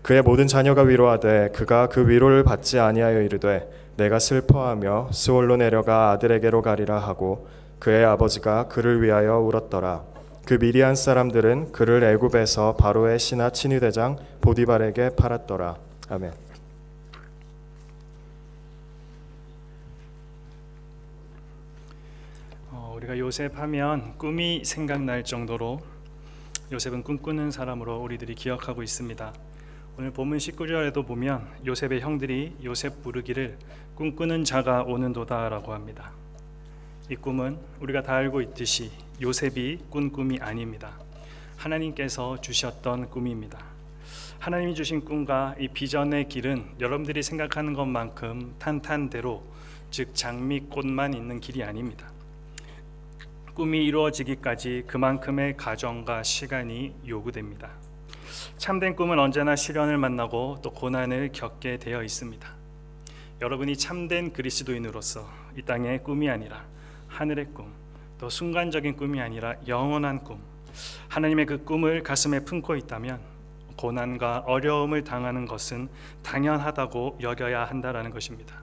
그의 모든 자녀가 위로하되 그가 그 위로를 받지 아니하여 이르되 내가 슬퍼하며 스올로 내려가 아들에게로 가리라 하고 그의 아버지가 그를 위하여 울었더라. 그 미디안 사람들은 그를 애굽에서 바로의 신하 친위대장 보디발에게 팔았더라. 아멘. 우리가 요셉 하면 꿈이 생각날 정도로 요셉은 꿈꾸는 사람으로 우리들이 기억하고 있습니다. 오늘 본문 19절에도 보면 요셉의 형들이 요셉 부르기를 꿈꾸는 자가 오는도다라고 합니다. 이 꿈은 우리가 다 알고 있듯이 요셉이 꾼 꿈이 아닙니다. 하나님께서 주셨던 꿈입니다. 하나님이 주신 꿈과 이 비전의 길은 여러분들이 생각하는 것만큼 탄탄대로, 즉 장미꽃만 있는 길이 아닙니다. 꿈이 이루어지기까지 그만큼의 과정과 시간이 요구됩니다. 참된 꿈은 언제나 시련을 만나고 또 고난을 겪게 되어 있습니다. 여러분이 참된 그리스도인으로서 이 땅의 꿈이 아니라 하늘의 꿈, 또 순간적인 꿈이 아니라 영원한 꿈, 하나님의 그 꿈을 가슴에 품고 있다면 고난과 어려움을 당하는 것은 당연하다고 여겨야 한다는 것입니다.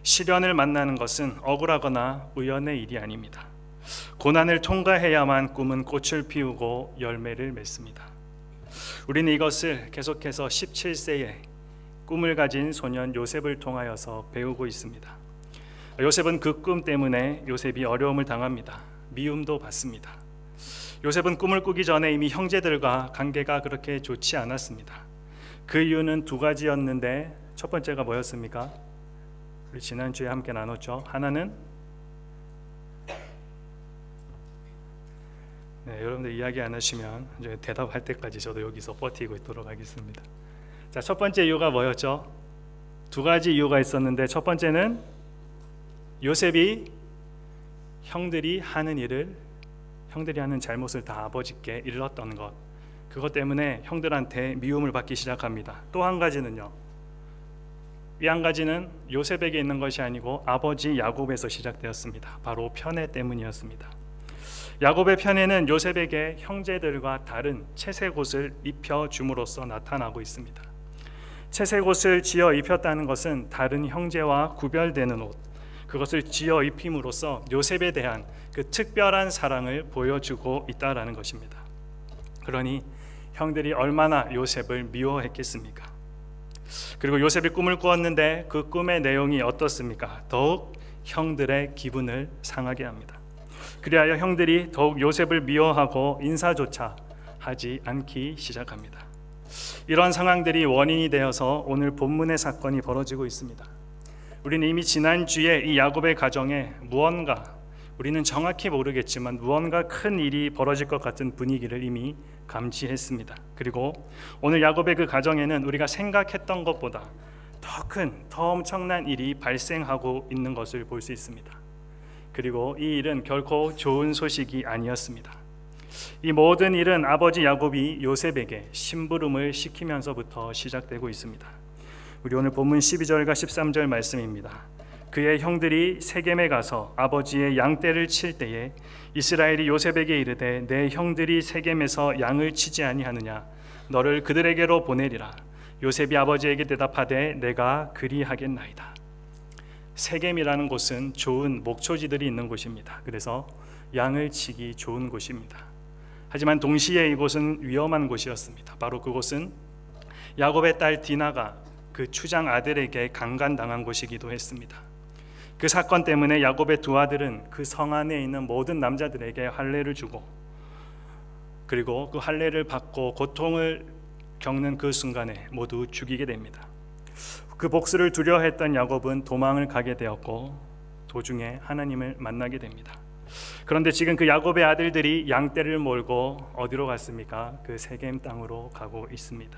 시련을 만나는 것은 억울하거나 우연의 일이 아닙니다. 고난을 통과해야만 꿈은 꽃을 피우고 열매를 맺습니다. 우리는 이것을 계속해서 17세에 꿈을 가진 소년 요셉을 통하여서 배우고 있습니다. 요셉은 그 꿈 때문에 요셉이 어려움을 당합니다. 미움도 받습니다. 요셉은 꿈을 꾸기 전에 이미 형제들과 관계가 그렇게 좋지 않았습니다. 그 이유는 두 가지였는데 첫 번째가 뭐였습니까? 우리 지난주에 함께 나눴죠. 하나는 여러분들 이야기 안 하시면 이제 대답할 때까지 저도 여기서 버티고 있도록 하겠습니다. 자, 첫 번째 이유가 뭐였죠? 두 가지 이유가 있었는데 첫 번째는 요셉이 형들이 하는 잘못을 다 아버지께 일렀던 것, 그것 때문에 형들한테 미움을 받기 시작합니다. 또 한 가지는요, 이 한 가지는 요셉에게 있는 것이 아니고 아버지 야곱에서 시작되었습니다. 바로 편애 때문이었습니다. 야곱의 편애는 요셉에게 형제들과 다른 채색옷을 입혀줌으로써 나타나고 있습니다. 채색옷을 지어 입혔다는 것은 다른 형제와 구별되는 옷, 그것을 지어 입힘으로써 요셉에 대한 그 특별한 사랑을 보여주고 있다라는 것입니다. 그러니 형들이 얼마나 요셉을 미워했겠습니까? 그리고 요셉이 꿈을 꾸었는데 그 꿈의 내용이 어떻습니까? 더욱 형들의 기분을 상하게 합니다. 그리하여 형들이 더욱 요셉을 미워하고 인사조차 하지 않기 시작합니다. 이런 상황들이 원인이 되어서 오늘 본문의 사건이 벌어지고 있습니다. 우리는 이미 지난주에 이 야곱의 가정에 무언가, 우리는 정확히 모르겠지만 무언가 큰 일이 벌어질 것 같은 분위기를 이미 감지했습니다. 그리고 오늘 야곱의 그 가정에는 우리가 생각했던 것보다 더 큰, 더 엄청난 일이 발생하고 있는 것을 볼 수 있습니다. 그리고 이 일은 결코 좋은 소식이 아니었습니다. 이 모든 일은 아버지 야곱이 요셉에게 심부름을 시키면서부터 시작되고 있습니다. 우리 오늘 본문 12절과 13절 말씀입니다. 그의 형들이 세겜에 가서 아버지의 양떼를 칠 때에 이스라엘이 요셉에게 이르되 내 형들이 세겜에서 양을 치지 아니하느냐, 너를 그들에게로 보내리라. 요셉이 아버지에게 대답하되 내가 그리하겠나이다. 세겜이라는 곳은 좋은 목초지들이 있는 곳입니다. 그래서 양을 치기 좋은 곳입니다. 하지만 동시에 이곳은 위험한 곳이었습니다. 바로 그곳은 야곱의 딸 디나가 그 추장 아들에게 강간당한 곳이기도 했습니다. 그 사건 때문에 야곱의 두 아들은 그 성 안에 있는 모든 남자들에게 할례를 주고, 그리고 그 할례를 받고 고통을 겪는 그 순간에 모두 죽이게 됩니다. 그 복수를 두려워했던 야곱은 도망을 가게 되었고 도중에 하나님을 만나게 됩니다. 그런데 지금 그 야곱의 아들들이 양떼를 몰고 어디로 갔습니까? 그 세겜 땅으로 가고 있습니다.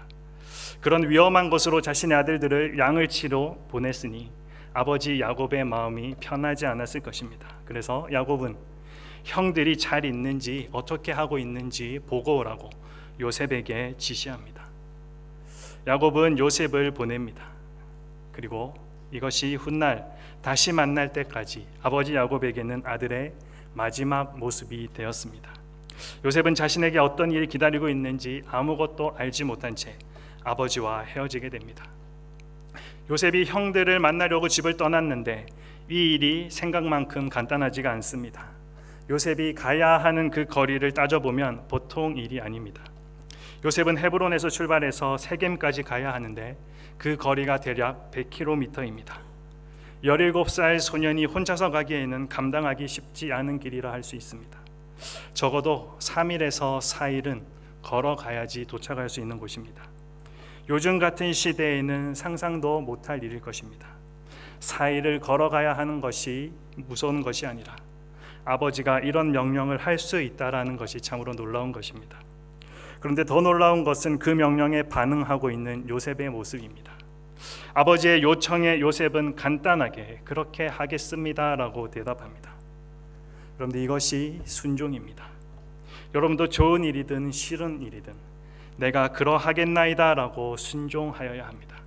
그런 위험한 곳으로 자신의 아들들을 양을 치러 보냈으니 아버지 야곱의 마음이 편하지 않았을 것입니다. 그래서 야곱은 형들이 잘 있는지 어떻게 하고 있는지 보고 오라고 요셉에게 지시합니다. 야곱은 요셉을 보냅니다. 그리고 이것이 훗날 다시 만날 때까지 아버지 야곱에게는 아들의 마지막 모습이 되었습니다. 요셉은 자신에게 어떤 일이 기다리고 있는지 아무것도 알지 못한 채 아버지와 헤어지게 됩니다. 요셉이 형들을 만나려고 집을 떠났는데 이 일이 생각만큼 간단하지가 않습니다. 요셉이 가야 하는 그 거리를 따져보면 보통 일이 아닙니다. 요셉은 헤브론에서 출발해서 세겜까지 가야 하는데 그 거리가 대략 100km입니다. 17살 소년이 혼자서 가기에는 감당하기 쉽지 않은 길이라 할 수 있습니다. 적어도 3일에서 4일은 걸어가야지 도착할 수 있는 곳입니다. 요즘 같은 시대에는 상상도 못할 일일 것입니다. 4일을 걸어가야 하는 것이 무서운 것이 아니라 아버지가 이런 명령을 할 수 있다라는 것이 참으로 놀라운 것입니다. 그런데 더 놀라운 것은 그 명령에 반응하고 있는 요셉의 모습입니다. 아버지의 요청에 요셉은 간단하게 그렇게 하겠습니다라고 대답합니다. 그런데 이것이 순종입니다. 여러분도 좋은 일이든 싫은 일이든 내가 그러하겠나이다라고 순종하여야 합니다.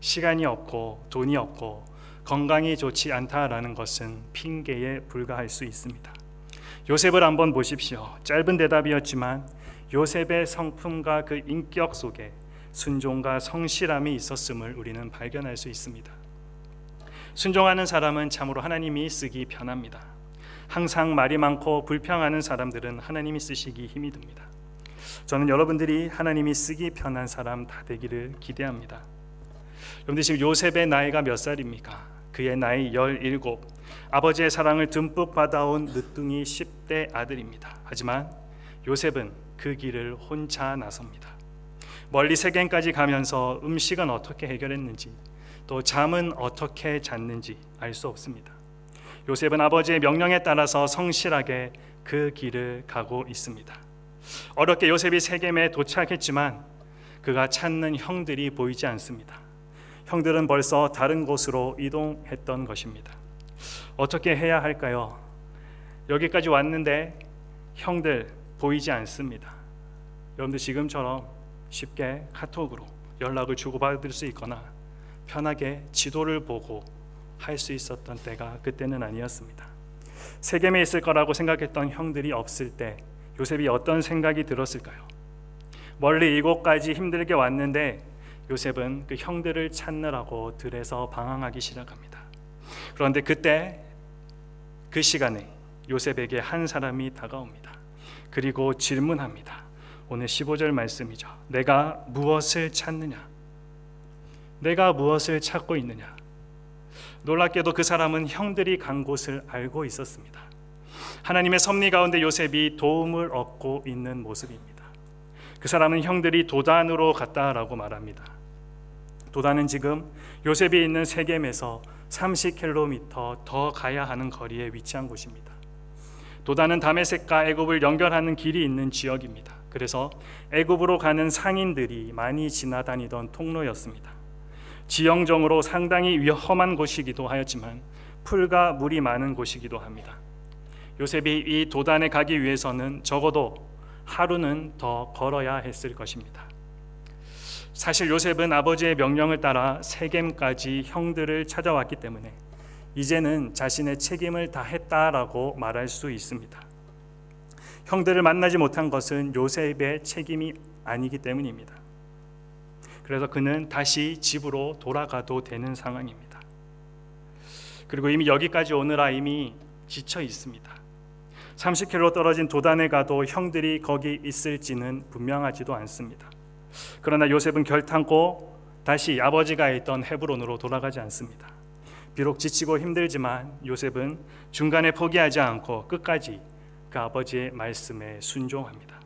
시간이 없고 돈이 없고 건강이 좋지 않다라는 것은 핑계에 불과할 수 있습니다. 요셉을 한번 보십시오. 짧은 대답이었지만 요셉의 성품과 그 인격 속에 순종과 성실함이 있었음을 우리는 발견할 수 있습니다. 순종하는 사람은 참으로 하나님이 쓰기 편합니다. 항상 말이 많고 불평하는 사람들은 하나님이 쓰시기 힘이 듭니다. 저는 여러분들이 하나님이 쓰기 편한 사람 다 되기를 기대합니다. 여러분들 지금 요셉의 나이가 몇 살입니까? 그의 나이 17, 아버지의 사랑을 듬뿍 받아온 늦둥이 10대 아들입니다. 하지만 요셉은 그 길을 혼자 나섭니다. 멀리 세겜까지 가면서 음식은 어떻게 해결했는지 또 잠은 어떻게 잤는지 알 수 없습니다. 요셉은 아버지의 명령에 따라서 성실하게 그 길을 가고 있습니다. 어렵게 요셉이 세겜에 도착했지만 그가 찾는 형들이 보이지 않습니다. 형들은 벌써 다른 곳으로 이동했던 것입니다. 어떻게 해야 할까요? 여기까지 왔는데 형들 보이지 않습니다. 여러분들 지금처럼 쉽게 카톡으로 연락을 주고받을 수 있거나 편하게 지도를 보고 할 수 있었던 때가 그때는 아니었습니다. 세겜에 있을 거라고 생각했던 형들이 없을 때 요셉이 어떤 생각이 들었을까요? 멀리 이곳까지 힘들게 왔는데 요셉은 그 형들을 찾느라고 들에서 방황하기 시작합니다. 그런데 그때 그 시간에 요셉에게 한 사람이 다가옵니다. 그리고 질문합니다. 오늘 15절 말씀이죠. 내가 무엇을 찾느냐? 내가 무엇을 찾고 있느냐? 놀랍게도 그 사람은 형들이 간 곳을 알고 있었습니다. 하나님의 섭리 가운데 요셉이 도움을 얻고 있는 모습입니다. 그 사람은 형들이 도단으로 갔다라고 말합니다. 도단은 지금 요셉이 있는 세겜에서 30km 더 가야 하는 거리에 위치한 곳입니다. 도단은 다메섹과 애굽을 연결하는 길이 있는 지역입니다. 그래서 애굽으로 가는 상인들이 많이 지나다니던 통로였습니다. 지형적으로 상당히 위험한 곳이기도 하였지만 풀과 물이 많은 곳이기도 합니다. 요셉이 이 도단에 가기 위해서는 적어도 하루는 더 걸어야 했을 것입니다. 사실 요셉은 아버지의 명령을 따라 세겜까지 형들을 찾아왔기 때문에 이제는 자신의 책임을 다했다라고 말할 수 있습니다. 형들을 만나지 못한 것은 요셉의 책임이 아니기 때문입니다. 그래서 그는 다시 집으로 돌아가도 되는 상황입니다. 그리고 이미 여기까지 오느라 이미 지쳐 있습니다. 30km 떨어진 도단에 가도 형들이 거기 있을지는 분명하지도 않습니다. 그러나 요셉은 결탄코 다시 아버지가 있던 헤브론으로 돌아가지 않습니다. 비록 지치고 힘들지만 요셉은 중간에 포기하지 않고 끝까지 그 아버지의 말씀에 순종합니다.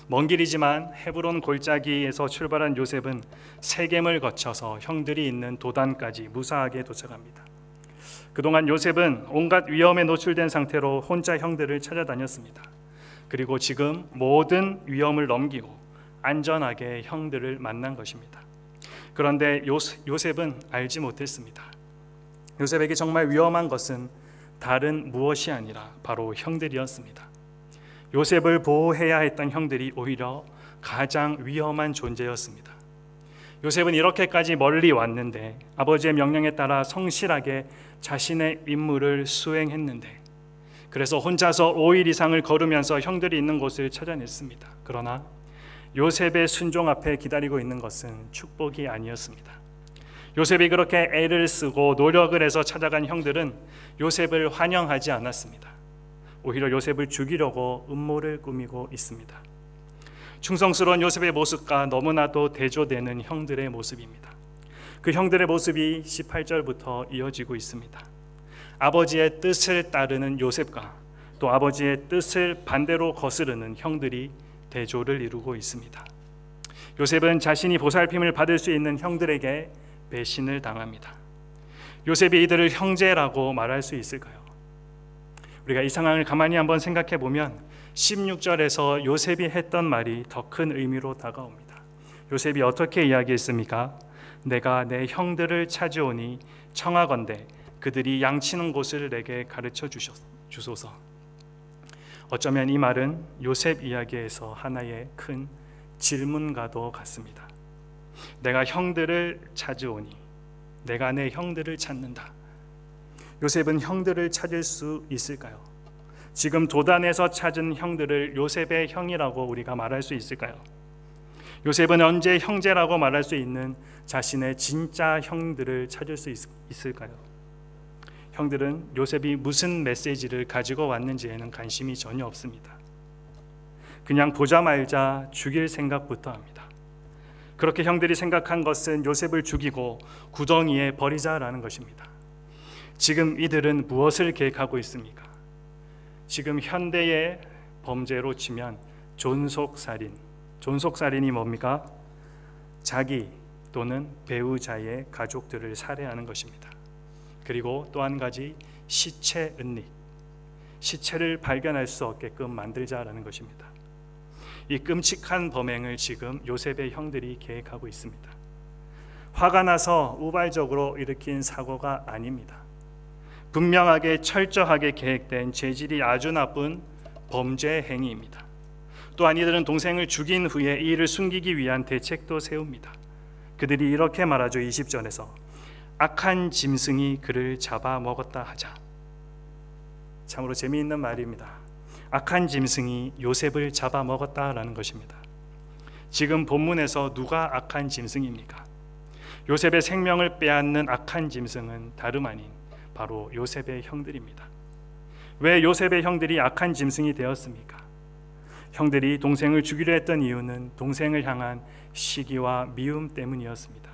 먼 길이지만 헤브론 골짜기에서 출발한 요셉은 세겜을 거쳐서 형들이 있는 도단까지 무사하게 도착합니다. 그동안 요셉은 온갖 위험에 노출된 상태로 혼자 형들을 찾아다녔습니다. 그리고 지금 모든 위험을 넘기고 안전하게 형들을 만난 것입니다. 그런데 요셉은 알지 못했습니다. 요셉에게 정말 위험한 것은 다른 무엇이 아니라 바로 형들이었습니다. 요셉을 보호해야 했던 형들이 오히려 가장 위험한 존재였습니다. 요셉은 이렇게까지 멀리 왔는데 아버지의 명령에 따라 성실하게 자신의 임무를 수행했는데 그래서 혼자서 5일 이상을 걸으면서 형들이 있는 곳을 찾아냈습니다. 그러나 요셉의 순종 앞에 기다리고 있는 것은 축복이 아니었습니다. 요셉이 그렇게 애를 쓰고 노력을 해서 찾아간 형들은 요셉을 환영하지 않았습니다. 오히려 요셉을 죽이려고 음모를 꾸미고 있습니다. 충성스러운 요셉의 모습과 너무나도 대조되는 형들의 모습입니다. 그 형들의 모습이 18절부터 이어지고 있습니다. 아버지의 뜻을 따르는 요셉과 또 아버지의 뜻을 반대로 거스르는 형들이 대조를 이루고 있습니다. 요셉은 자신이 보살핌을 받을 수 있는 형들에게 배신을 당합니다. 요셉이 이들을 형제라고 말할 수 있을까요? 우리가 이 상황을 가만히 한번 생각해 보면 16절에서 요셉이 했던 말이 더 큰 의미로 다가옵니다. 요셉이 어떻게 이야기했습니까? 내가 내 형들을 찾아오니 청하건대 그들이 양치는 곳을 내게 가르쳐 주소서. 어쩌면 이 말은 요셉 이야기에서 하나의 큰 질문과도 같습니다. 내가 형들을 찾아오니, 내가 내 형들을 찾는다. 요셉은 형들을 찾을 수 있을까요? 지금 도단에서 찾은 형들을 요셉의 형이라고 우리가 말할 수 있을까요? 요셉은 언제 형제라고 말할 수 있는 자신의 진짜 형들을 찾을 수 있을까요? 형들은 요셉이 무슨 메시지를 가지고 왔는지에는 관심이 전혀 없습니다. 그냥 보자마자 죽일 생각부터 합니다. 그렇게 형들이 생각한 것은 요셉을 죽이고 구덩이에 버리자라는 것입니다. 지금 이들은 무엇을 계획하고 있습니까? 지금 현대의 범죄로 치면 존속살인. 존속살인이 뭡니까? 자기 또는 배우자의 가족들을 살해하는 것입니다. 그리고 또 한 가지 시체 은닉. 시체를 발견할 수 없게끔 만들자라는 것입니다. 이 끔찍한 범행을 지금 요셉의 형들이 계획하고 있습니다. 화가 나서 우발적으로 일으킨 사고가 아닙니다. 분명하게 철저하게 계획된 재질이 아주 나쁜 범죄 행위입니다. 또한 이들은 동생을 죽인 후에 이 일을 숨기기 위한 대책도 세웁니다. 그들이 이렇게 말하죠. 20절에서 악한 짐승이 그를 잡아먹었다 하자. 참으로 재미있는 말입니다. 악한 짐승이 요셉을 잡아먹었다라는 것입니다. 지금 본문에서 누가 악한 짐승입니까? 요셉의 생명을 빼앗는 악한 짐승은 다름 아닌 바로 요셉의 형들입니다. 왜 요셉의 형들이 악한 짐승이 되었습니까? 형들이 동생을 죽이려 했던 이유는 동생을 향한 시기와 미움 때문이었습니다.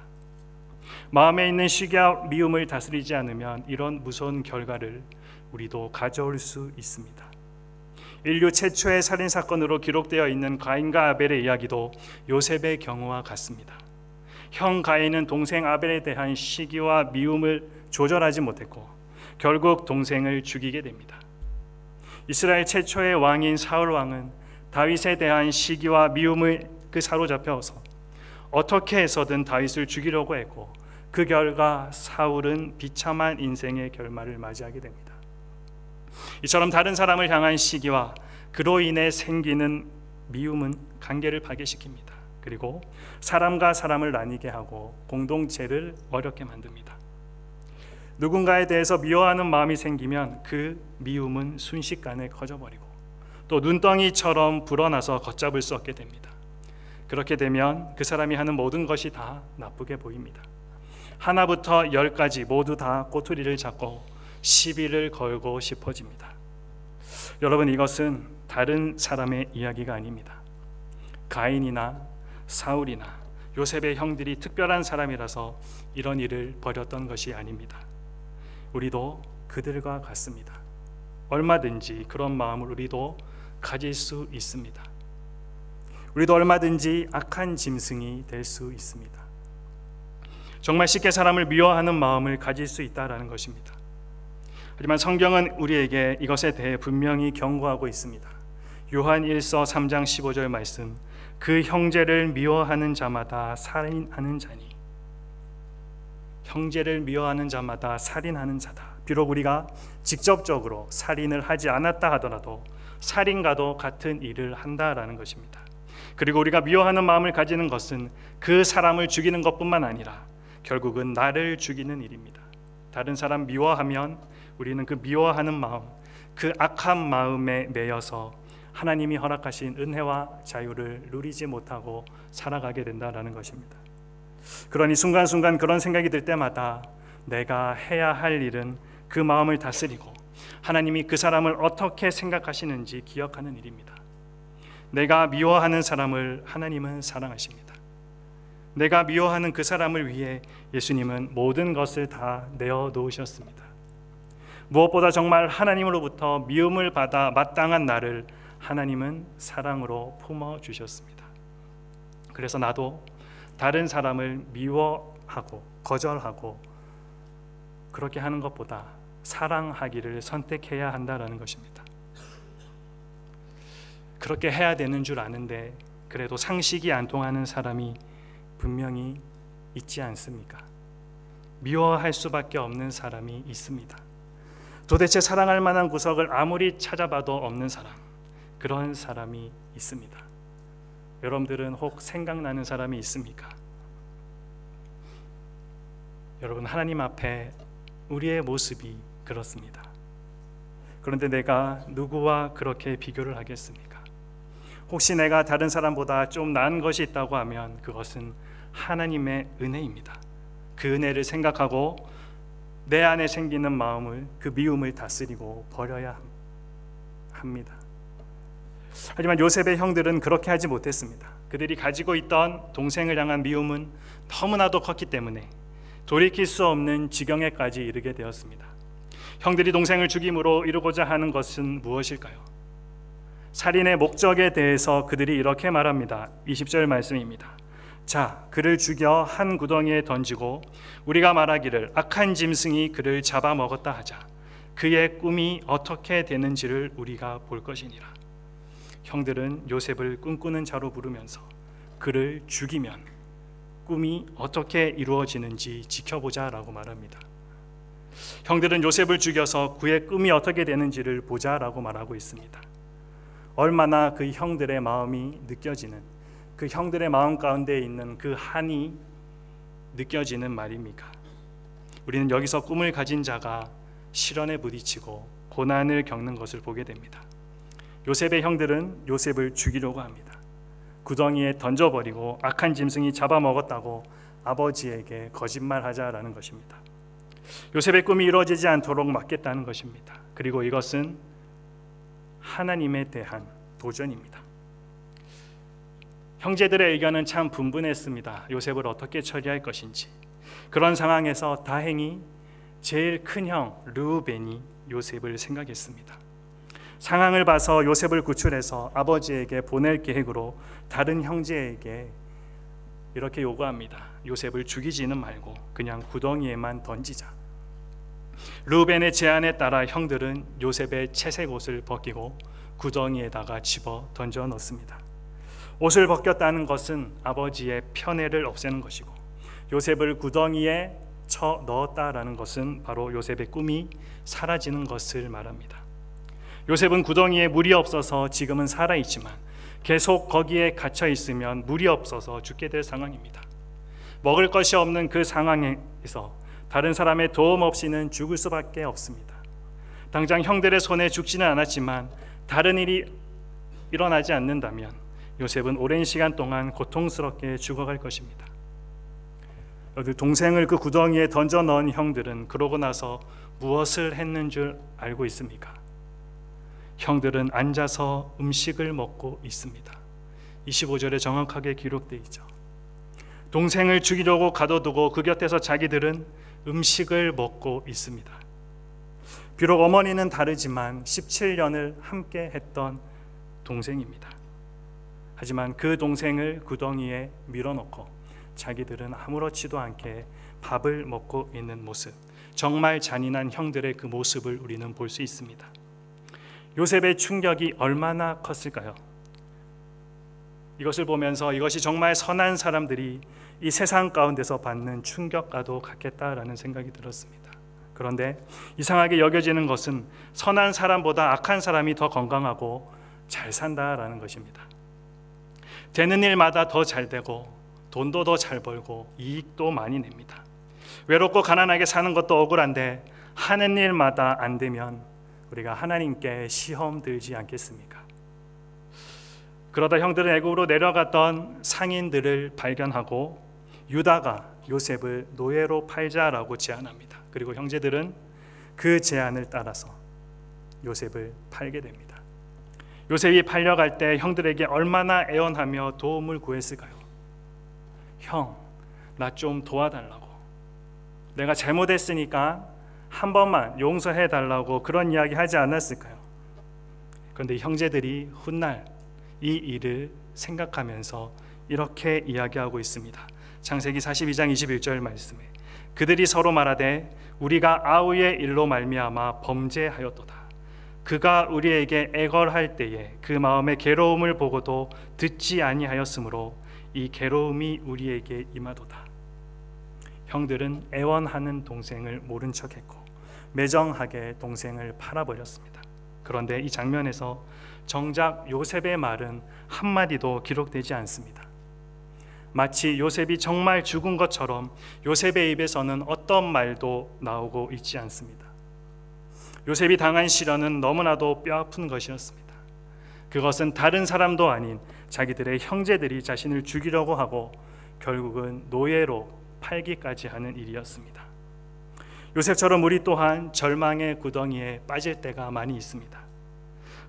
마음에 있는 시기와 미움을 다스리지 않으면 이런 무서운 결과를 우리도 가져올 수 있습니다. 인류 최초의 살인사건으로 기록되어 있는 가인과 아벨의 이야기도 요셉의 경우와 같습니다. 형 가인은 동생 아벨에 대한 시기와 미움을 조절하지 못했고 결국 동생을 죽이게 됩니다. 이스라엘 최초의 왕인 사울 왕은 다윗에 대한 시기와 미움을 사로잡혀서 어떻게 해서든 다윗을 죽이려고 했고 그 결과 사울은 비참한 인생의 결말을 맞이하게 됩니다. 이처럼 다른 사람을 향한 시기와 그로 인해 생기는 미움은 관계를 파괴시킵니다. 그리고 사람과 사람을 나뉘게 하고 공동체를 어렵게 만듭니다. 누군가에 대해서 미워하는 마음이 생기면 그 미움은 순식간에 커져버리고 또 눈덩이처럼 불어나서 걷잡을 수 없게 됩니다. 그렇게 되면 그 사람이 하는 모든 것이 다 나쁘게 보입니다. 하나부터 10까지 모두 다 꼬투리를 잡고 시비를 걸고 싶어집니다. 여러분, 이것은 다른 사람의 이야기가 아닙니다. 가인이나 사울이나 요셉의 형들이 특별한 사람이라서 이런 일을 벌였던 것이 아닙니다. 우리도 그들과 같습니다. 얼마든지 그런 마음을 우리도 가질 수 있습니다. 우리도 얼마든지 악한 짐승이 될 수 있습니다. 정말 쉽게 사람을 미워하는 마음을 가질 수 있다는 것입니다. 하지만 성경은 우리에게 이것에 대해 분명히 경고하고 있습니다. 요한 1서 3장 15절 말씀, 그 형제를 미워하는 자마다 살인하는 자니. 형제를 미워하는 자마다 살인하는 자다. 비록 우리가 직접적으로 살인을 하지 않았다 하더라도 살인과도 같은 일을 한다라는 것입니다. 그리고 우리가 미워하는 마음을 가지는 것은 그 사람을 죽이는 것뿐만 아니라 결국은 나를 죽이는 일입니다. 다른 사람 미워하면 우리는 그 미워하는 마음, 그 악한 마음에 매여서 하나님이 허락하신 은혜와 자유를 누리지 못하고 살아가게 된다라는 것입니다. 그러니 순간순간 그런 생각이 들 때마다 내가 해야 할 일은 그 마음을 다스리고 하나님이 그 사람을 어떻게 생각하시는지 기억하는 일입니다. 내가 미워하는 사람을 하나님은 사랑하십니다. 내가 미워하는 그 사람을 위해 예수님은 모든 것을 다 내어놓으셨습니다. 무엇보다 정말 하나님으로부터 미움을 받아 마땅한 나를 하나님은 사랑으로 품어주셨습니다. 그래서 나도 다른 사람을 미워하고 거절하고 그렇게 하는 것보다 사랑하기를 선택해야 한다는 것입니다. 그렇게 해야 되는 줄 아는데 그래도 상식이 안 통하는 사람이 분명히 있지 않습니까? 미워할 수밖에 없는 사람이 있습니다. 도대체 사랑할 만한 구석을 아무리 찾아봐도 없는 사람, 그런 사람이 있습니다. 여러분들은 혹 생각나는 사람이 있습니까? 여러분, 하나님 앞에 우리의 모습이 그렇습니다. 그런데 내가 누구와 그렇게 비교를 하겠습니까? 혹시 내가 다른 사람보다 좀 나은 것이 있다고 하면 그것은 하나님의 은혜입니다. 그 은혜를 생각하고 내 안에 생기는 마음을, 그 미움을 다스리고 버려야 합니다. 하지만 요셉의 형들은 그렇게 하지 못했습니다. 그들이 가지고 있던 동생을 향한 미움은 너무나도 컸기 때문에 돌이킬 수 없는 지경에까지 이르게 되었습니다. 형들이 동생을 죽임으로 이루고자 하는 것은 무엇일까요? 살인의 목적에 대해서 그들이 이렇게 말합니다. 20절 말씀입니다. 자, 그를 죽여 한 구덩이에 던지고 우리가 말하기를 악한 짐승이 그를 잡아먹었다 하자. 그의 꿈이 어떻게 되는지를 우리가 볼 것이니라. 형들은 요셉을 꿈꾸는 자로 부르면서 그를 죽이면 꿈이 어떻게 이루어지는지 지켜보자라고 말합니다. 형들은 요셉을 죽여서 그의 꿈이 어떻게 되는지를 보자라고 말하고 있습니다. 얼마나 그 형들의 마음이 느껴지는, 그 형들의 마음 가운데 있는 그 한이 느껴지는 말입니까? 우리는 여기서 꿈을 가진 자가 시련에 부딪히고 고난을 겪는 것을 보게 됩니다. 요셉의 형들은 요셉을 죽이려고 합니다. 구덩이에 던져버리고 악한 짐승이 잡아먹었다고 아버지에게 거짓말하자라는 것입니다. 요셉의 꿈이 이루어지지 않도록 막겠다는 것입니다. 그리고 이것은 하나님에 대한 도전입니다. 형제들의 의견은 참 분분했습니다. 요셉을 어떻게 처리할 것인지. 그런 상황에서 다행히 제일 큰 형 르우벤이 요셉을 생각했습니다. 상황을 봐서 요셉을 구출해서 아버지에게 보낼 계획으로 다른 형제에게 이렇게 요구합니다. 요셉을 죽이지는 말고 그냥 구덩이에만 던지자. 르우벤의 제안에 따라 형들은 요셉의 채색 옷을 벗기고 구덩이에다가 집어 던져 넣습니다. 옷을 벗겼다는 것은 아버지의 편애를 없애는 것이고, 요셉을 구덩이에 쳐 넣었다라는 것은 바로 요셉의 꿈이 사라지는 것을 말합니다. 요셉은 구덩이에 물이 없어서 지금은 살아있지만 계속 거기에 갇혀 있으면 물이 없어서 죽게 될 상황입니다. 먹을 것이 없는 그 상황에서 다른 사람의 도움 없이는 죽을 수밖에 없습니다. 당장 형들의 손에 죽지는 않았지만 다른 일이 일어나지 않는다면 요셉은 오랜 시간 동안 고통스럽게 죽어갈 것입니다. 동생을 그 구덩이에 던져 넣은 형들은 그러고 나서 무엇을 했는 줄 알고 있습니까? 형들은 앉아서 음식을 먹고 있습니다. 25절에 정확하게 기록되어 있죠. 동생을 죽이려고 가둬두고 그 곁에서 자기들은 음식을 먹고 있습니다. 비록 어머니는 다르지만 17년을 함께 했던 동생입니다. 하지만 그 동생을 구덩이에 밀어넣고 자기들은 아무렇지도 않게 밥을 먹고 있는 모습, 정말 잔인한 형들의 그 모습을 우리는 볼 수 있습니다. 요셉의 충격이 얼마나 컸을까요? 이것을 보면서 이것이 정말 선한 사람들이 이 세상 가운데서 받는 충격과도 같겠다라는 생각이 들었습니다. 그런데 이상하게 여겨지는 것은 선한 사람보다 악한 사람이 더 건강하고 잘 산다라는 것입니다. 되는 일마다 더 잘 되고 돈도 더 잘 벌고 이익도 많이 냅니다. 외롭고 가난하게 사는 것도 억울한데 하는 일마다 안 되면 우리가 하나님께 시험 들지 않겠습니까? 그러다 형들은 애굽으로 내려갔던 상인들을 발견하고 유다가 요셉을 노예로 팔자라고 제안합니다. 그리고 형제들은 그 제안을 따라서 요셉을 팔게 됩니다. 요셉이 팔려갈 때 형들에게 얼마나 애원하며 도움을 구했을까요? 형, 나 좀 도와달라고, 내가 잘못했으니까 한 번만 용서해 달라고 그런 이야기 하지 않았을까요? 그런데 형제들이 훗날 이 일을 생각하면서 이렇게 이야기하고 있습니다. 창세기 42장 21절 말씀에 그들이 서로 말하되 우리가 아우의 일로 말미암아 범죄하였도다. 그가 우리에게 애걸할 때에 그 마음의 괴로움을 보고도 듣지 아니하였으므로 이 괴로움이 우리에게 임하도다. 형들은 애원하는 동생을 모른 척했고 매정하게 동생을 팔아버렸습니다. 그런데 이 장면에서 정작 요셉의 말은 한마디도 기록되지 않습니다. 마치 요셉이 정말 죽은 것처럼 요셉의 입에서는 어떤 말도 나오고 있지 않습니다. 요셉이 당한 시련은 너무나도 뼈아픈 것이었습니다. 그것은 다른 사람도 아닌 자기들의 형제들이 자신을 죽이려고 하고 결국은 노예로 팔기까지 하는 일이었습니다. 요셉처럼 우리 또한 절망의 구덩이에 빠질 때가 많이 있습니다.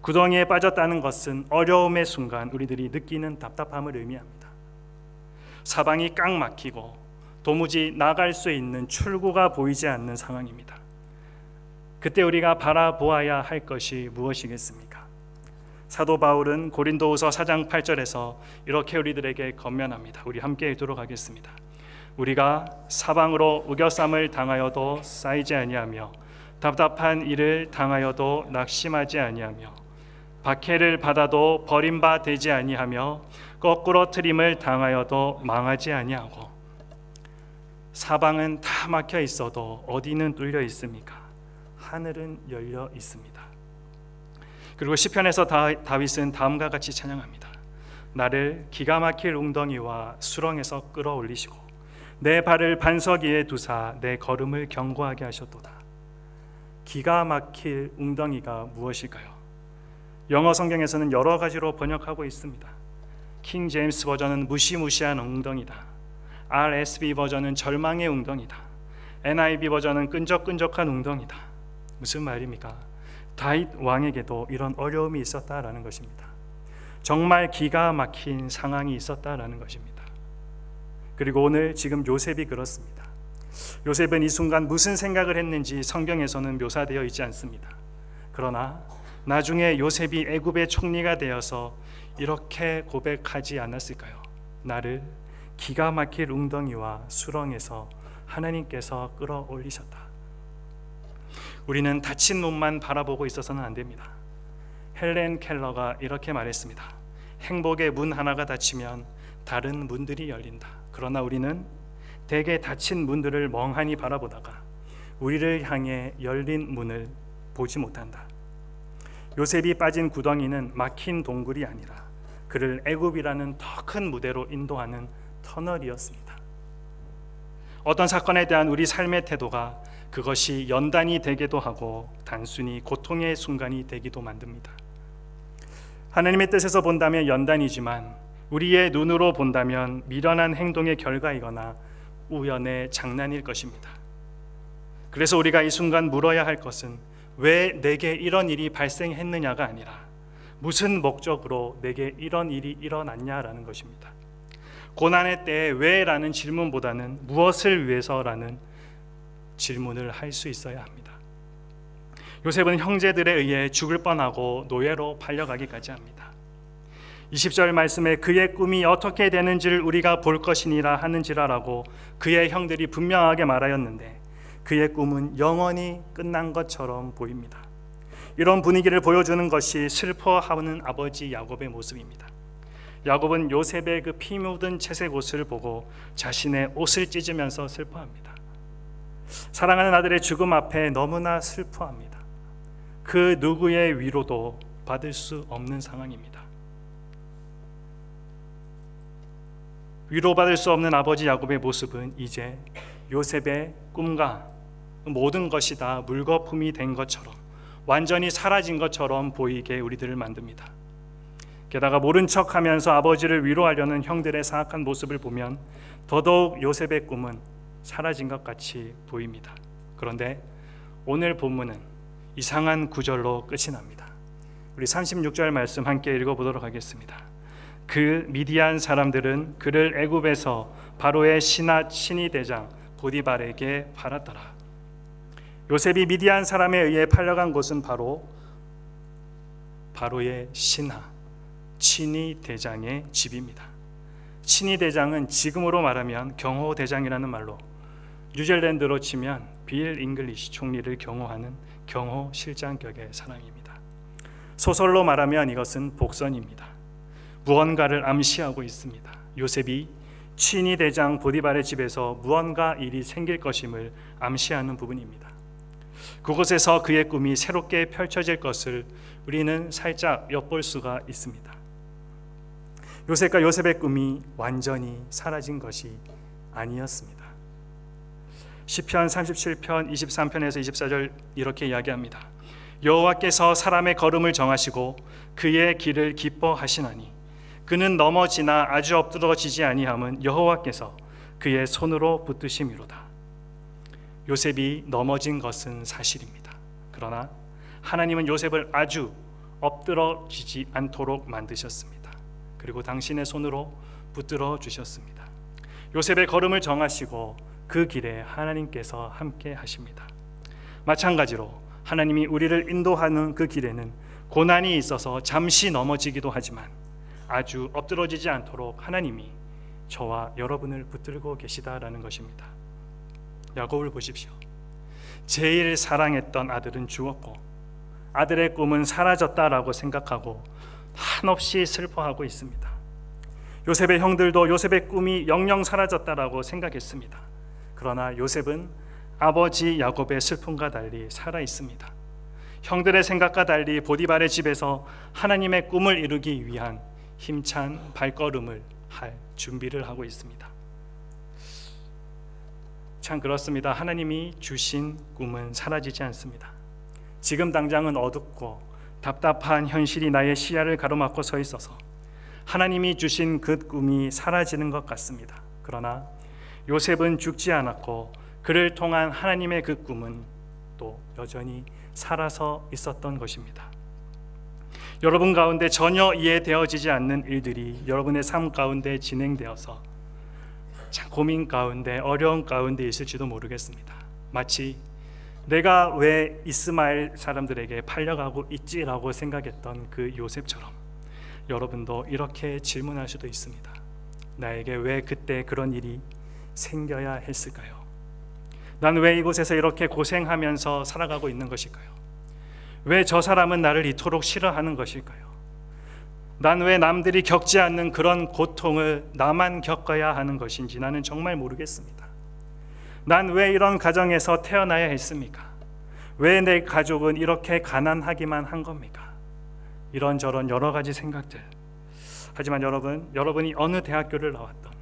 구덩이에 빠졌다는 것은 어려움의 순간 우리들이 느끼는 답답함을 의미합니다. 사방이 꽉 막히고 도무지 나갈 수 있는 출구가 보이지 않는 상황입니다. 그때 우리가 바라보아야 할 것이 무엇이겠습니까? 사도 바울은 고린도후서 4장 8절에서 이렇게 우리들에게 권면합니다. 우리 함께 읽도록 하겠습니다. 우리가 사방으로 우겨쌈을 당하여도 쌓이지 아니하며 답답한 일을 당하여도 낙심하지 아니하며 박해를 받아도 버림바 되지 아니하며 거꾸로 트림을 당하여도 망하지 아니하고. 사방은 다 막혀 있어도 어디는 뚫려 있습니까? 하늘은 열려 있습니다. 그리고 시편에서 다윗은 다음과 같이 찬양합니다. 나를 기가 막힐 웅덩이와 수렁에서 끌어올리시고 내 발을 반석 위에 두사 내 걸음을 견고하게 하셨도다. 기가 막힐 웅덩이가 무엇일까요? 영어 성경에서는 여러 가지로 번역하고 있습니다. 킹 제임스 버전은 무시무시한 웅덩이다. RSV 버전은 절망의 웅덩이다. NIV 버전은 끈적끈적한 웅덩이다. 무슨 말입니까? 다윗 왕에게도 이런 어려움이 있었다라는 것입니다. 정말 기가 막힌 상황이 있었다라는 것입니다. 그리고 오늘 지금 요셉이 그렇습니다. 요셉은 이 순간 무슨 생각을 했는지 성경에서는 묘사되어 있지 않습니다. 그러나 나중에 요셉이 애굽의 총리가 되어서 이렇게 고백하지 않았을까요? 나를 기가 막힐 웅덩이와 수렁에서 하나님께서 끌어올리셨다. 우리는 닫힌 문만 바라보고 있어서는 안 됩니다. 헬렌 켈러가 이렇게 말했습니다. 행복의 문 하나가 닫히면 다른 문들이 열린다. 그러나 우리는 대개 닫힌 문들을 멍하니 바라보다가 우리를 향해 열린 문을 보지 못한다. 요셉이 빠진 구덩이는 막힌 동굴이 아니라 그를 애굽이라는 더 큰 무대로 인도하는 터널이었습니다. 어떤 사건에 대한 우리 삶의 태도가 그것이 연단이 되기도 하고 단순히 고통의 순간이 되기도 만듭니다. 하나님의 뜻에서 본다면 연단이지만 우리의 눈으로 본다면 미련한 행동의 결과이거나 우연의 장난일 것입니다. 그래서 우리가 이 순간 물어야 할 것은 왜 내게 이런 일이 발생했느냐가 아니라 무슨 목적으로 내게 이런 일이 일어났냐라는 것입니다. 고난의 때에 왜라는 질문보다는 무엇을 위해서라는 질문을 할 수 있어야 합니다. 요셉은 형제들에 의해 죽을 뻔하고 노예로 팔려가기까지 합니다. 20절 말씀에 그의 꿈이 어떻게 되는지를 우리가 볼 것이니라 하는지라라고 그의 형들이 분명하게 말하였는데 그의 꿈은 영원히 끝난 것처럼 보입니다. 이런 분위기를 보여주는 것이 슬퍼하는 아버지 야곱의 모습입니다. 야곱은 요셉의 그 피 묻은 채색 옷을 보고 자신의 옷을 찢으면서 슬퍼합니다. 사랑하는 아들의 죽음 앞에 너무나 슬퍼합니다. 그 누구의 위로도 받을 수 없는 상황입니다. 위로받을 수 없는 아버지 야곱의 모습은 이제 요셉의 꿈과 모든 것이 다 물거품이 된 것처럼 완전히 사라진 것처럼 보이게 우리들을 만듭니다. 게다가 모른 척하면서 아버지를 위로하려는 형들의 사악한 모습을 보면 더더욱 요셉의 꿈은 사라진 것 같이 보입니다. 그런데 오늘 본문은 이상한 구절로 끝이 납니다. 우리 36절 말씀 함께 읽어보도록 하겠습니다. 그 미디안 사람들은 그를 애굽에서 바로의 신하 대장 보디발에게 팔았더라. 요셉이 미디안 사람에 의해 팔려간 곳은 바로의 친위 대장의 집입니다. 친위 대장은 지금으로 말하면 경호 대장이라는 말로 뉴질랜드로 치면 빌 잉글리시 총리를 경호하는 경호 실장격의 사람입니다. 소설로 말하면 이것은 복선입니다. 무언가를 암시하고 있습니다. 요셉이 친위 대장 보디발의 집에서 무언가 일이 생길 것임을 암시하는 부분입니다. 그곳에서 그의 꿈이 새롭게 펼쳐질 것을 우리는 살짝 엿볼 수가 있습니다. 요셉과 요셉의 꿈이 완전히 사라진 것이 아니었습니다. 시편 37편 23편에서 24절 이렇게 이야기합니다. 여호와께서 사람의 걸음을 정하시고 그의 길을 기뻐하시나니 그는 넘어지나 아주 엎드러지지 아니함은 여호와께서 그의 손으로 붙드심이로다. 요셉이 넘어진 것은 사실입니다. 그러나 하나님은 요셉을 아주 엎드러지지 않도록 만드셨습니다. 그리고 당신의 손으로 붙들어 주셨습니다. 요셉의 걸음을 정하시고 그 길에 하나님께서 함께 하십니다. 마찬가지로 하나님이 우리를 인도하는 그 길에는 고난이 있어서 잠시 넘어지기도 하지만 아주 엎드러지지 않도록 하나님이 저와 여러분을 붙들고 계시다라는 것입니다. 야곱을 보십시오. 제일 사랑했던 아들은 죽었고 아들의 꿈은 사라졌다라고 생각하고 한없이 슬퍼하고 있습니다. 요셉의 형들도 요셉의 꿈이 영영 사라졌다라고 생각했습니다. 그러나 요셉은 아버지 야곱의 슬픔과 달리 살아 있습니다. 형들의 생각과 달리 보디발의 집에서 하나님의 꿈을 이루기 위한 힘찬 발걸음을 할 준비를 하고 있습니다. 참 그렇습니다. 하나님이 주신 꿈은 사라지지 않습니다. 지금 당장은 어둡고 답답한 현실이 나의 시야를 가로막고 서 있어서 하나님이 주신 그 꿈이 사라지는 것 같습니다. 그러나 요셉은 죽지 않았고 그를 통한 하나님의 그 꿈은 또 여전히 살아서 있었던 것입니다. 여러분 가운데 전혀 이해되어지지 않는 일들이 여러분의 삶 가운데 진행되어서 참 고민 가운데 어려운 가운데 있을지도 모르겠습니다. 마치 내가 왜 이스마엘 사람들에게 팔려가고 있지라고 생각했던 그 요셉처럼 여러분도 이렇게 질문할 수도 있습니다. 나에게 왜 그때 그런 일이 생겨야 했을까요? 난 왜 이곳에서 이렇게 고생하면서 살아가고 있는 것일까요? 왜 저 사람은 나를 이토록 싫어하는 것일까요? 난 왜 남들이 겪지 않는 그런 고통을 나만 겪어야 하는 것인지 나는 정말 모르겠습니다. 난 왜 이런 가정에서 태어나야 했습니까? 왜 내 가족은 이렇게 가난하기만 한 겁니까? 이런저런 여러 가지 생각들. 하지만 여러분이 어느 대학교를 나왔던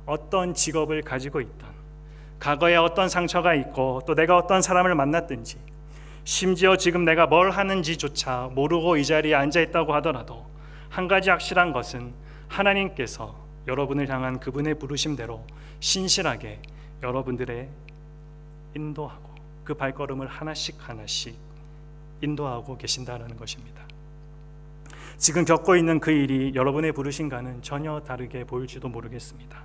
어떤 직업을 가지고 있던 과거에 어떤 상처가 있고 또 내가 어떤 사람을 만났든지 심지어 지금 내가 뭘 하는지조차 모르고 이 자리에 앉아 있다고 하더라도 한 가지 확실한 것은 하나님께서 여러분을 향한 그분의 부르심대로 신실하게 여러분들의 인도하고 그 발걸음을 하나씩 인도하고 계신다는 것입니다. 지금 겪고 있는 그 일이 여러분의 부르심과는 전혀 다르게 보일지도 모르겠습니다.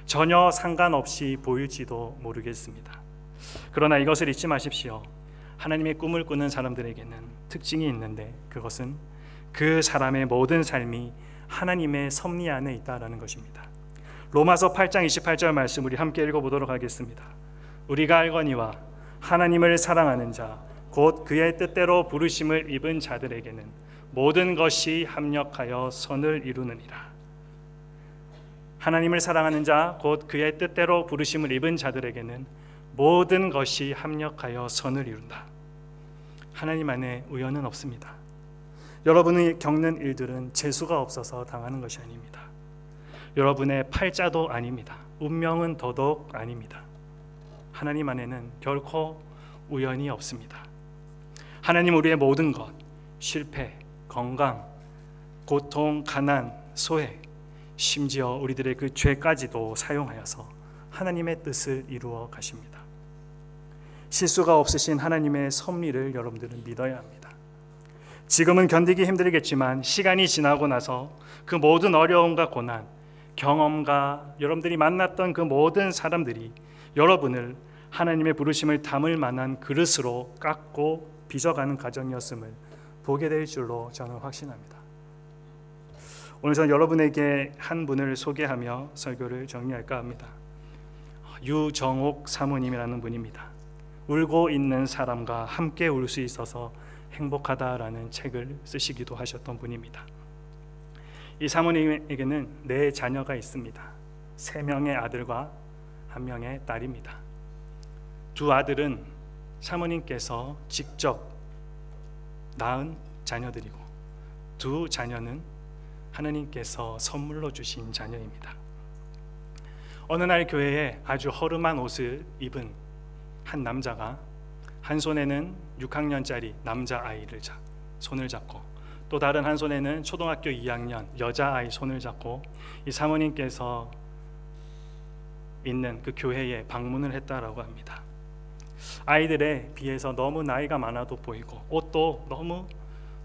전혀 상관없이 보일지도 모르겠습니다. 그러나 이것을 잊지 마십시오. 하나님의 꿈을 꾸는 사람들에게는 특징이 있는데 그것은 그 사람의 모든 삶이 하나님의 섭리 안에 있다는 것입니다. 로마서 8장 28절 말씀 우리 함께 읽어보도록 하겠습니다. 우리가 알거니와 하나님을 사랑하는 자 곧 그의 뜻대로 부르심을 입은 자들에게는 모든 것이 합력하여 선을 이루느니라. 하나님을 사랑하는 자 곧 그의 뜻대로 부르심을 입은 자들에게는 모든 것이 합력하여 선을 이룬다. 하나님 안에 우연은 없습니다. 여러분이 겪는 일들은 재수가 없어서 당하는 것이 아닙니다. 여러분의 팔자도 아닙니다. 운명은 더더욱 아닙니다. 하나님 안에는 결코 우연이 없습니다. 하나님 우리의 모든 것, 실패, 건강, 고통, 가난, 소외, 심지어 우리들의 그 죄까지도 사용하여서 하나님의 뜻을 이루어 가십니다. 실수가 없으신 하나님의 섭리를 여러분들은 믿어야 합니다. 지금은 견디기 힘들겠지만 시간이 지나고 나서 그 모든 어려움과 고난, 경험과 여러분들이 만났던 그 모든 사람들이 여러분을 하나님의 부르심을 담을 만한 그릇으로 깎고 빚어가는 과정이었음을 보게 될 줄로 저는 확신합니다. 오늘 저는 여러분에게 한 분을 소개하며 설교를 정리할까 합니다. 유정옥 사모님이라는 분입니다. 울고 있는 사람과 함께 울 수 있어서 행복하다라는 책을 쓰시기도 하셨던 분입니다. 이 사모님에게는 4자녀가 있습니다. 3명의 아들과 1명의 딸입니다. 2 아들은 사모님께서 직접 낳은 자녀들이고 2 자녀는 하나님께서 선물로 주신 자녀입니다. 어느 날 교회에 아주 허름한 옷을 입은 한 남자가 한 손에는 6학년짜리 남자아이를 손을 잡고 또 다른 한 손에는 초등학교 2학년 여자아이 손을 잡고 이 사모님께서 있는 그 교회에 방문을 했다라고 합니다. 아이들에 비해서 너무 나이가 많아도 보이고 옷도 너무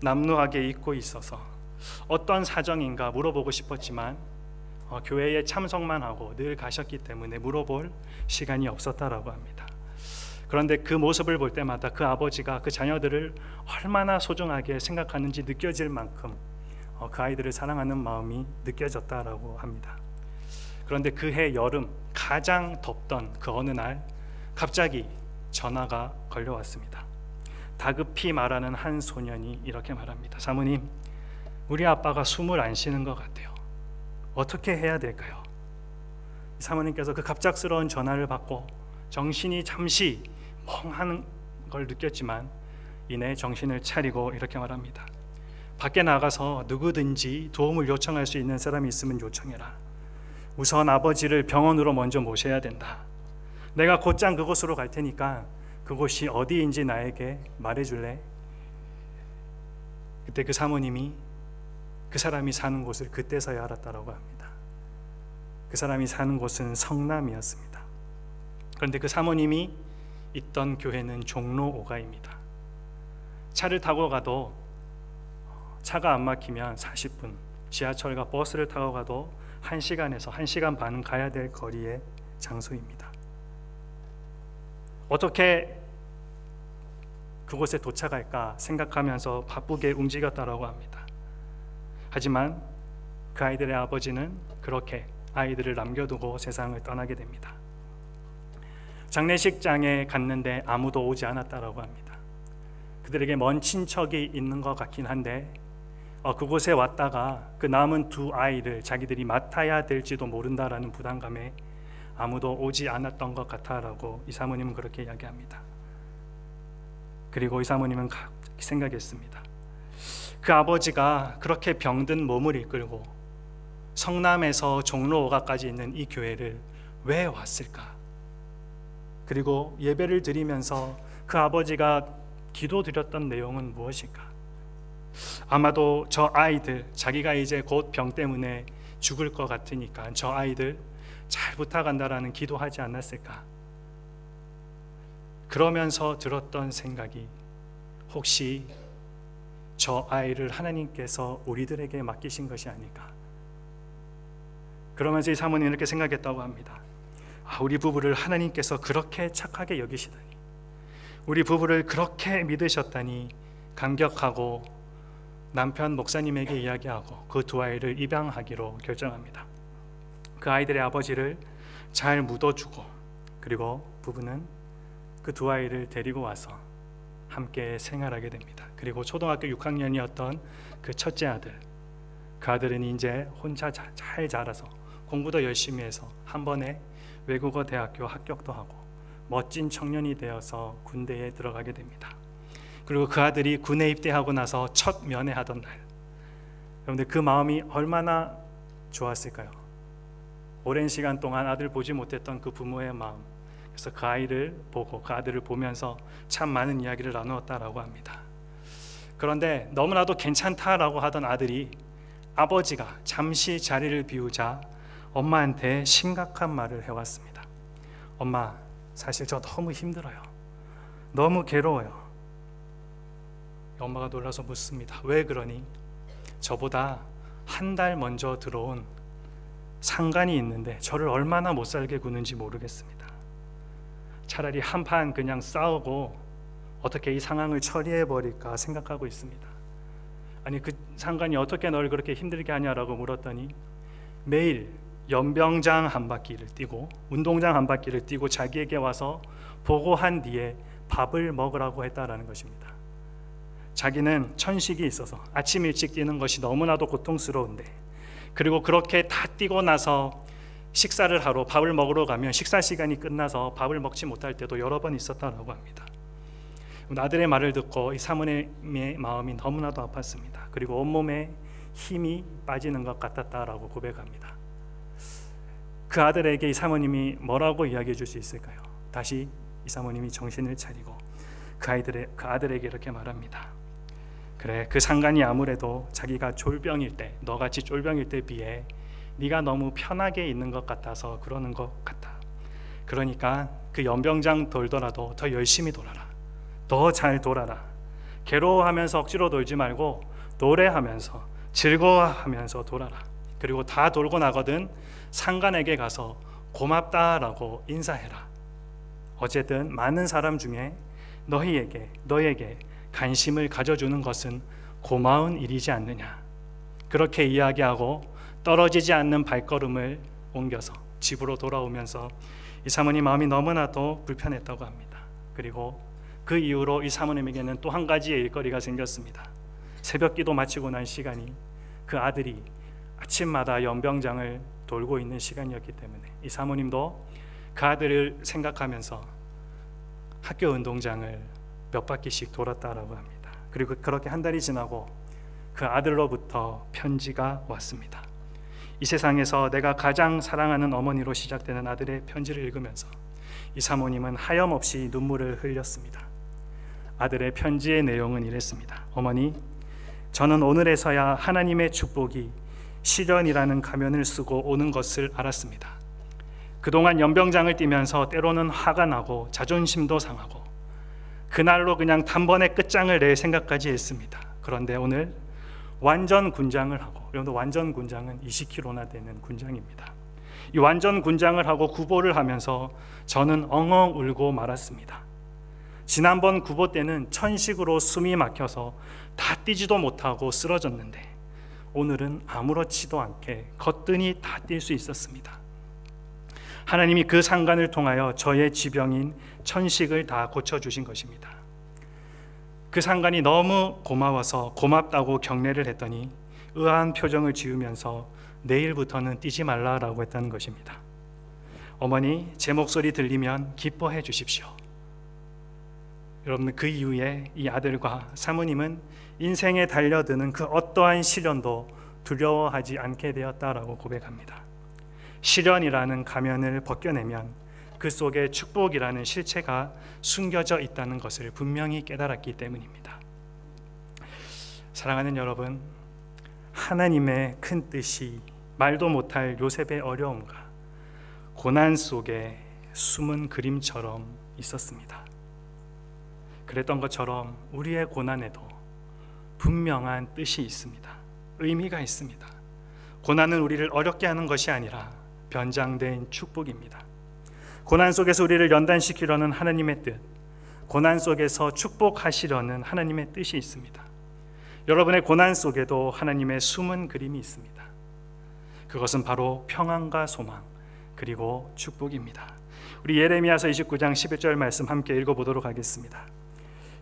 남루하게 입고 있어서 어떤 사정인가 물어보고 싶었지만 교회에 참석만 하고 늘 가셨기 때문에 물어볼 시간이 없었다라고 합니다. 그런데 그 모습을 볼 때마다 그 아버지가 그 자녀들을 얼마나 소중하게 생각하는지 느껴질 만큼 그 아이들을 사랑하는 마음이 느껴졌다라고 합니다. 그런데 그해 여름 가장 덥던 그 어느 날 갑자기 전화가 걸려왔습니다. 다급히 말하는 한 소년이 이렇게 말합니다. 사모님, 우리 아빠가 숨을 안 쉬는 것 같아요. 어떻게 해야 될까요? 사모님께서 그 갑작스러운 전화를 받고 정신이 잠시 멍하는 걸 느꼈지만 이내 정신을 차리고 이렇게 말합니다. 밖에 나가서 누구든지 도움을 요청할 수 있는 사람이 있으면 요청해라. 우선 아버지를 병원으로 먼저 모셔야 된다. 내가 곧장 그곳으로 갈 테니까 그곳이 어디인지 나에게 말해줄래? 그때 그 사모님이 그 사람이 사는 곳을 그때서야 알았다라고 합니다. 그 사람이 사는 곳은 성남이었습니다. 그런데 그 사모님이 있던 교회는 종로 5가입니다. 차를 타고 가도 차가 안 막히면 40분, 지하철과 버스를 타고 가도 1시간에서 1시간 반은 가야 될 거리의 장소입니다. 어떻게 그곳에 도착할까 생각하면서 바쁘게 움직였다라고 합니다. 하지만 그 아이들의 아버지는 그렇게 아이들을 남겨두고 세상을 떠나게 됩니다. 장례식장에 갔는데 아무도 오지 않았다라고 합니다. 그들에게 먼 친척이 있는 것 같긴 한데 그곳에 왔다가 그 남은 2 아이를 자기들이 맡아야 될지도 모른다라는 부담감에 아무도 오지 않았던 것 같아라고 이 사모님은 그렇게 이야기합니다. 그리고 이 사모님은 생각했습니다. 그 아버지가 그렇게 병든 몸을 이끌고 성남에서 종로 5가까지 있는 이 교회를 왜 왔을까? 그리고 예배를 드리면서 그 아버지가 기도드렸던 내용은 무엇일까? 아마도 저 아이들, 자기가 이제 곧 병 때문에 죽을 것 같으니까 저 아이들 잘 부탁한다라는 기도하지 않았을까? 그러면서 들었던 생각이 혹시 저 아이를 하나님께서 우리들에게 맡기신 것이 아닐까? 그러면서 이 사모님은 이렇게 생각했다고 합니다. 우리 부부를 하나님께서 그렇게 착하게 여기시다니, 우리 부부를 그렇게 믿으셨다니 감격하고 남편 목사님에게 이야기하고 그 2 아이를 입양하기로 결정합니다. 그 아이들의 아버지를 잘 묻어주고 그리고 부부는 그 2 아이를 데리고 와서 함께 생활하게 됩니다. 그리고 초등학교 6학년이었던 그 첫째 아들, 그 아들은 이제 혼자 잘 자라서 공부도 열심히 해서 한 번에 외국어 대학교 합격도 하고 멋진 청년이 되어서 군대에 들어가게 됩니다. 그리고 그 아들이 군에 입대하고 나서 첫 면회하던 날, 여러분들 그 마음이 얼마나 좋았을까요? 오랜 시간 동안 아들 보지 못했던 그 부모의 마음, 그래서 그 아이를 보고 그 아들을 보면서 참 많은 이야기를 나누었다라고 합니다. 그런데 너무나도 괜찮다라고 하던 아들이 아버지가 잠시 자리를 비우자 엄마한테 심각한 말을 해왔습니다. 엄마, 사실 저 너무 힘들어요. 너무 괴로워요. 엄마가 놀라서 묻습니다. 왜 그러니? 저보다 한 달 먼저 들어온 상간이 있는데 저를 얼마나 못 살게 구는지 모르겠습니다. 차라리 한판 그냥 싸우고 어떻게 이 상황을 처리해버릴까 생각하고 있습니다. 아니, 그 상간이 어떻게 널 그렇게 힘들게 하냐라고 물었더니 매일 연병장 한 바퀴를 뛰고 운동장 한 바퀴를 뛰고 자기에게 와서 보고한 뒤에 밥을 먹으라고 했다라는 것입니다. 자기는 천식이 있어서 아침 일찍 뛰는 것이 너무나도 고통스러운데, 그리고 그렇게 다 뛰고 나서 식사를 하러 밥을 먹으러 가면 식사 시간이 끝나서 밥을 먹지 못할 때도 여러 번 있었다라고 합니다. 아들의 말을 듣고 이 사모님의 마음이 너무나도 아팠습니다. 그리고 온몸에 힘이 빠지는 것 같았다라고 고백합니다. 그 아들에게 이 사모님이 뭐라고 이야기해 줄 수 있을까요? 다시 이 사모님이 정신을 차리고 그 아들에게 이렇게 말합니다. 그래, 그 상간이 아무래도 자기가 졸병일 때, 너같이 졸병일 때에 비해 네가 너무 편하게 있는 것 같아서 그러는 것 같아. 그러니까 그 연병장 돌더라도 더 열심히 돌아라. 더 잘 돌아라. 괴로워하면서 억지로 돌지 말고 노래하면서 즐거워하면서 돌아라. 그리고 다 돌고 나거든 상간에게 가서 고맙다라고 인사해라. 어쨌든 많은 사람 중에 너에게 관심을 가져주는 것은 고마운 일이지 않느냐. 그렇게 이야기하고 떨어지지 않는 발걸음을 옮겨서 집으로 돌아오면서 이 사모님 마음이 너무나도 불편했다고 합니다. 그리고 그 이후로 이 사모님에게는 또 한 가지의 일거리가 생겼습니다. 새벽 기도 마치고 난 시간이 그 아들이 아침마다 연병장을 돌고 있는 시간이었기 때문에 이 사모님도 그 아들을 생각하면서 학교 운동장을 몇 바퀴씩 돌았다라고 합니다. 그리고 그렇게 한 달이 지나고 그 아들로부터 편지가 왔습니다. 이 세상에서 내가 가장 사랑하는 어머니로 시작되는 아들의 편지를 읽으면서 이 사모님은 하염없이 눈물을 흘렸습니다. 아들의 편지의 내용은 이랬습니다. 어머니, 저는 오늘에서야 하나님의 축복이 시련이라는 가면을 쓰고 오는 것을 알았습니다. 그동안 연병장을 뛰면서 때로는 화가 나고 자존심도 상하고 그날로 그냥 단번에 끝장을 낼 생각까지 했습니다. 그런데 오늘 완전 군장을 하고, 여러분 완전 군장은 20kg나 되는 군장입니다. 이 완전 군장을 하고 구보를 하면서 저는 엉엉 울고 말았습니다. 지난번 구보 때는 천식으로 숨이 막혀서 다 뛰지도 못하고 쓰러졌는데 오늘은 아무렇지도 않게 거뜬히 다 뛸 수 있었습니다. 하나님이 그 상간을 통하여 저의 지병인 천식을 다 고쳐주신 것입니다. 그 상간이 너무 고마워서 고맙다고 격려를 했더니 의아한 표정을 지으면서 내일부터는 뛰지 말라라고 했다는 것입니다. 어머니, 제 목소리 들리면 기뻐해 주십시오. 여러분, 그 이후에 이 아들과 사모님은 인생에 달려드는 그 어떠한 시련도 두려워하지 않게 되었다라고 고백합니다. 시련이라는 가면을 벗겨내면 그 속에 축복이라는 실체가 숨겨져 있다는 것을 분명히 깨달았기 때문입니다. 사랑하는 여러분, 하나님의 큰 뜻이 말도 못할 요셉의 어려움과 고난 속에 숨은 그림처럼 있었습니다. 그랬던 것처럼 우리의 고난에도 분명한 뜻이 있습니다. 의미가 있습니다. 고난은 우리를 어렵게 하는 것이 아니라 변장된 축복입니다. 고난 속에서 우리를 연단시키려는 하나님의 뜻, 고난 속에서 축복하시려는 하나님의 뜻이 있습니다. 여러분의 고난 속에도 하나님의 숨은 그림이 있습니다. 그것은 바로 평안과 소망, 그리고 축복입니다. 우리 예레미야서 29장 11절 말씀 함께 읽어보도록 하겠습니다.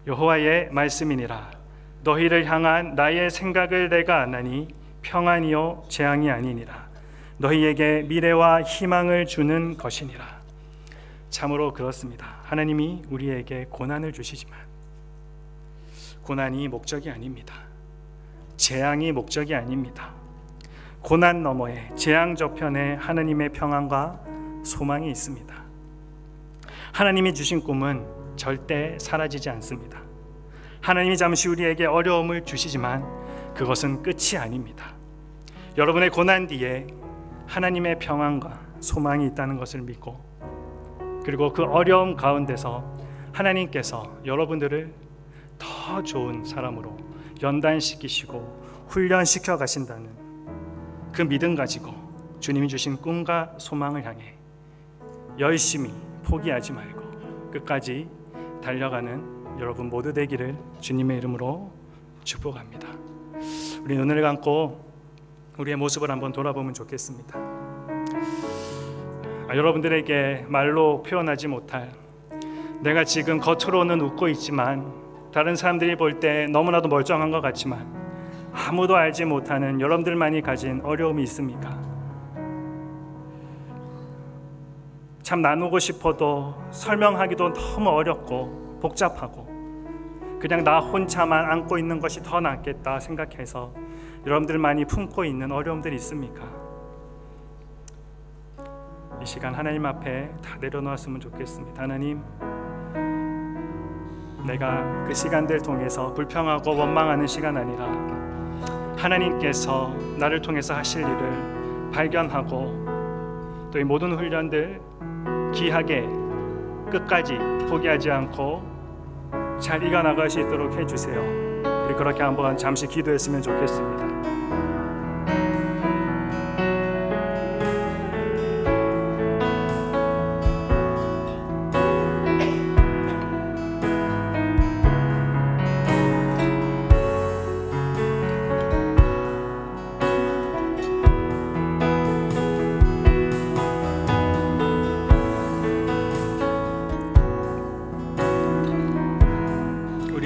여호와의 말씀이니라. 너희를 향한 나의 생각을 내가 아나니 평안이요 재앙이 아니니라. 너희에게 미래와 희망을 주는 것이니라. 참으로 그렇습니다. 하나님이 우리에게 고난을 주시지만 고난이 목적이 아닙니다. 재앙이 목적이 아닙니다. 고난 너머에, 재앙 저편에 하나님의 평안과 소망이 있습니다. 하나님이 주신 꿈은 절대 사라지지 않습니다. 하나님이 잠시 우리에게 어려움을 주시지만 그것은 끝이 아닙니다. 여러분의 고난 뒤에 하나님의 평안과 소망이 있다는 것을 믿고, 그리고 그 어려움 가운데서 하나님께서 여러분들을 더 좋은 사람으로 연단시키시고 훈련시켜 가신다는 그 믿음 가지고 주님이 주신 꿈과 소망을 향해 열심히 포기하지 말고 끝까지 달려가는 여러분 모두 되기를 주님의 이름으로 축복합니다. 우리 눈을 감고 우리의 모습을 한번 돌아보면 좋겠습니다. 여러분들에게 말로 표현하지 못할, 내가 지금 겉으로는 웃고 있지만 다른 사람들이 볼 때 너무나도 멀쩡한 것 같지만 아무도 알지 못하는 여러분들만이 가진 어려움이 있습니까? 참 나누고 싶어도 설명하기도 너무 어렵고 복잡하고 그냥 나 혼자만 안고 있는 것이 더 낫겠다 생각해서 여러분들만이 품고 있는 어려움들이 있습니까? 이 시간 하나님 앞에 다 내려놓았으면 좋겠습니다. 하나님, 내가 그 시간들 통해서 불평하고 원망하는 시간 아니라 하나님께서 나를 통해서 하실 일을 발견하고 또 이 모든 훈련들 귀하게 끝까지 포기하지 않고 잘 이겨나갈 수 있도록 해주세요. 우리 그렇게 한번 잠시 기도했으면 좋겠습니다.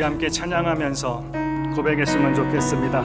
함께 찬양하면서 고백했으면 좋겠습니다.